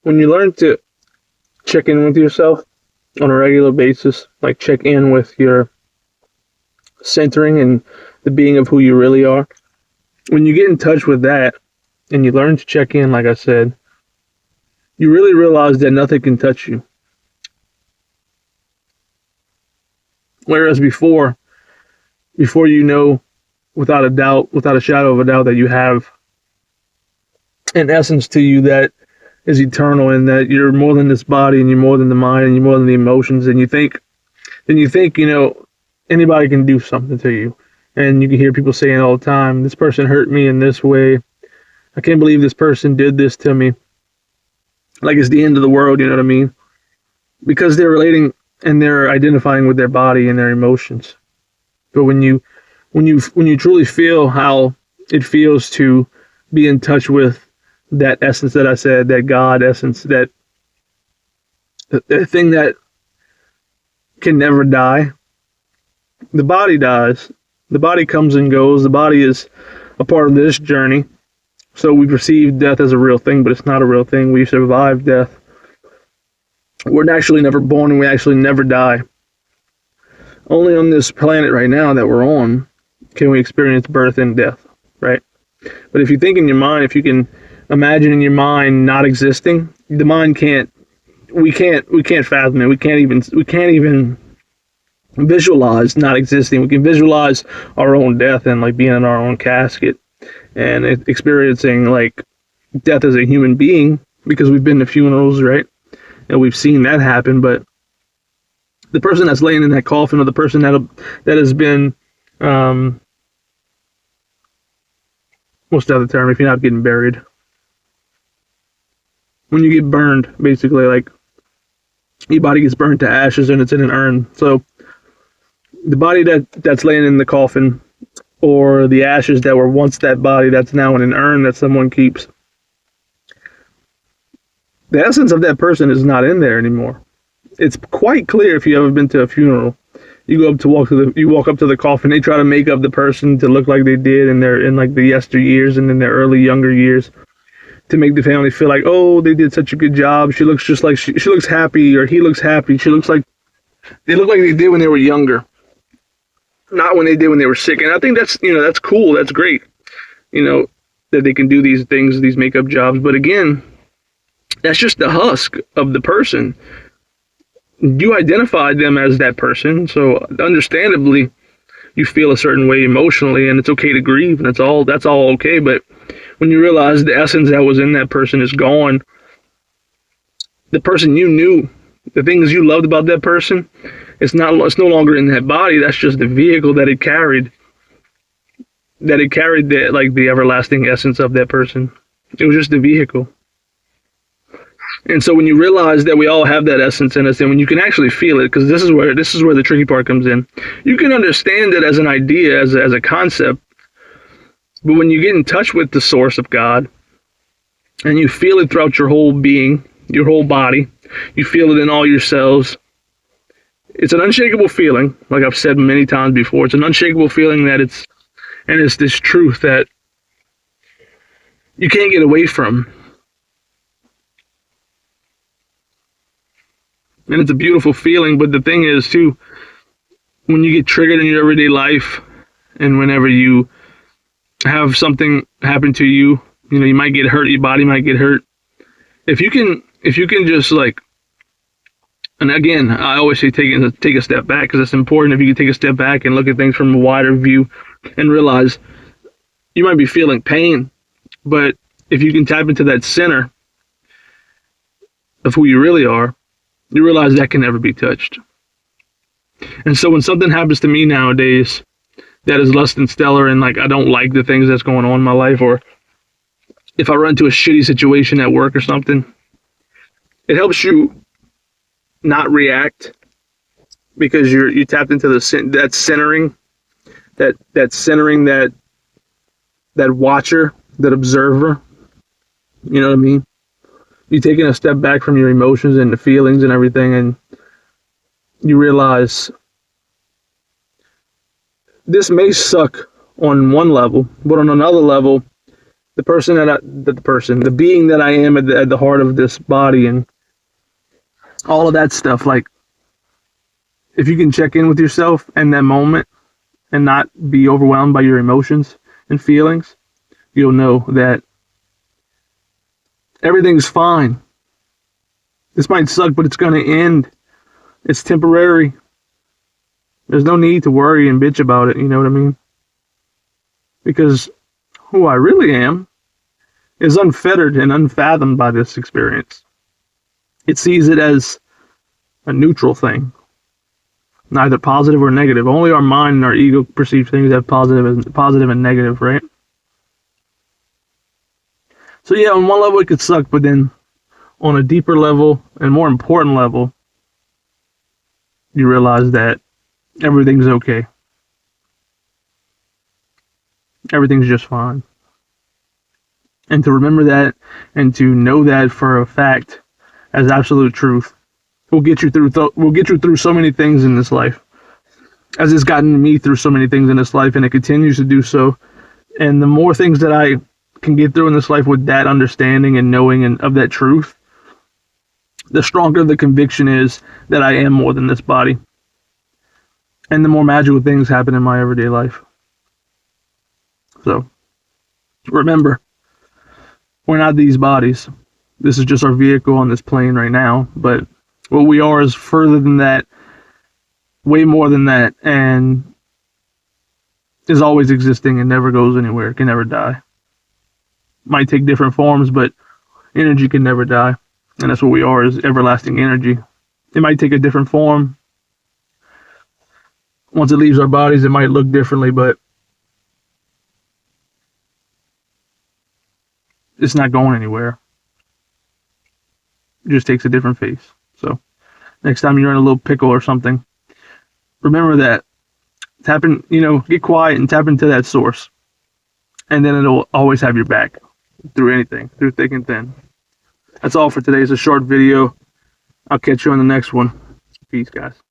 when you learn to check in with yourself on a regular basis, like check in with your centering and the being of who you really are, when you get in touch with that and you learn to check in, like I said, you really realize that nothing can touch you. Whereas before you know without a doubt, without a shadow of a doubt, that you have an essence to you that is eternal and that you're more than this body and you're more than the mind and you're more than the emotions, and you think, anybody can do something to you. And you can hear people saying all the time, this person hurt me in this way. I can't believe this person did this to me. Like it's the end of the world, you know what I mean? Because they're relating and they're identifying with their body and their emotions. But when you truly feel how it feels to be in touch with that essence that I said, that God essence, that thing that can never die, the body dies. The body comes and goes. The body is a part of this journey. So we perceive death as a real thing, but it's not a real thing. We survive death. We're actually never born and we actually never die. Only on this planet right now that we're on can we experience birth and death, right? But if you think in your mind, if you can imagine in your mind not existing, the mind we can't fathom it. We can't even visualize not existing. We can visualize our own death and like being in our own casket and experiencing like death as a human being, because we've been to funerals, right? And we've seen that happen. But the person that's laying in that coffin, or the person that has been, what's the other term if you're not getting buried? When you get burned, basically, like your body gets burned to ashes and it's in an urn. So the body that's laying in the coffin, or the ashes that were once that body that's now in an urn that someone keeps, the essence of that person is not in there anymore. It's quite clear if you ever been to a funeral. You walk up to the coffin. They try to make up the person to look like they did in like the yesteryears and in their early younger years, to make the family feel like, oh, they did such a good job. She looks just like she looks happy, or he looks happy. They look like they did when they were younger, not when they did when they were sick. And I think that's cool. That's great. That they can do these things, these makeup jobs. But again, that's just the husk of the person. You identified them as that person, so understandably you feel a certain way emotionally, and it's okay to grieve, and that's all okay. But when you realize the essence that was in that person is gone, the person you knew, the things you loved about that person, it's no longer in that body. That's just the vehicle that it carried. The everlasting essence of that person. It was just the vehicle. And so when you realize that we all have that essence in us, and when you can actually feel it, because this is where the tricky part comes in. You can understand it as an idea, as a concept, but when you get in touch with the source of God, and you feel it throughout your whole being, your whole body, you feel it in all your cells, it's an unshakable feeling, like I've said many times before. It's an unshakable feeling that it's this truth that you can't get away from. And it's a beautiful feeling, but the thing is, too, when you get triggered in your everyday life, and whenever you have something happen to you, you might get hurt, your body might get hurt. If you can just like, and again, I always say take a step back, because it's important. If you can take a step back and look at things from a wider view and realize you might be feeling pain, but if you can tap into that center of who you really are, you realize that can never be touched. And so when something happens to me nowadays that is less than stellar, and like I don't like the things that's going on in my life, or if I run into a shitty situation at work or something, it helps you not react, because you tapped into that centering, that watcher, that observer. You know what I mean? You taking a step back from your emotions and the feelings and everything, and you realize this may suck on one level, but on another level, the being that I am at the heart of this body and all of that stuff. Like, if you can check in with yourself in that moment and not be overwhelmed by your emotions and feelings, you'll know that everything's fine. This might suck, but it's going to end. It's temporary. There's no need to worry and bitch about it, you know what I mean? Because who I really am is unfettered and unfathomed by this experience. It sees it as a neutral thing, neither positive or negative. Only our mind and our ego perceive things as positive and negative, right? So yeah, on one level it could suck, but then on a deeper level and more important level, you realize that everything's okay. Everything's just fine. And to remember that and to know that for a fact as absolute truth will get you through so many things in this life. As it's gotten me through so many things in this life, and it continues to do so. And the more things that I can get through in this life with that understanding and knowing and of that truth, the stronger the conviction is that I am more than this body. And the more magical things happen in my everyday life. So, remember, we're not these bodies. This is just our vehicle on this plane right now. But what we are is further than that, way more than that, and is always existing and never goes anywhere, can never die. Might take different forms, but energy can never die. And that's what we are, is everlasting energy. It might take a different form. Once it leaves our bodies, it might look differently, but it's not going anywhere. It just takes a different face. So next time you're in a little pickle or something, remember that. Get quiet and tap into that source. And then it'll always have your back through anything, through thick and thin. That's all for today. It's a short video. I'll catch you on the next one. Peace, guys.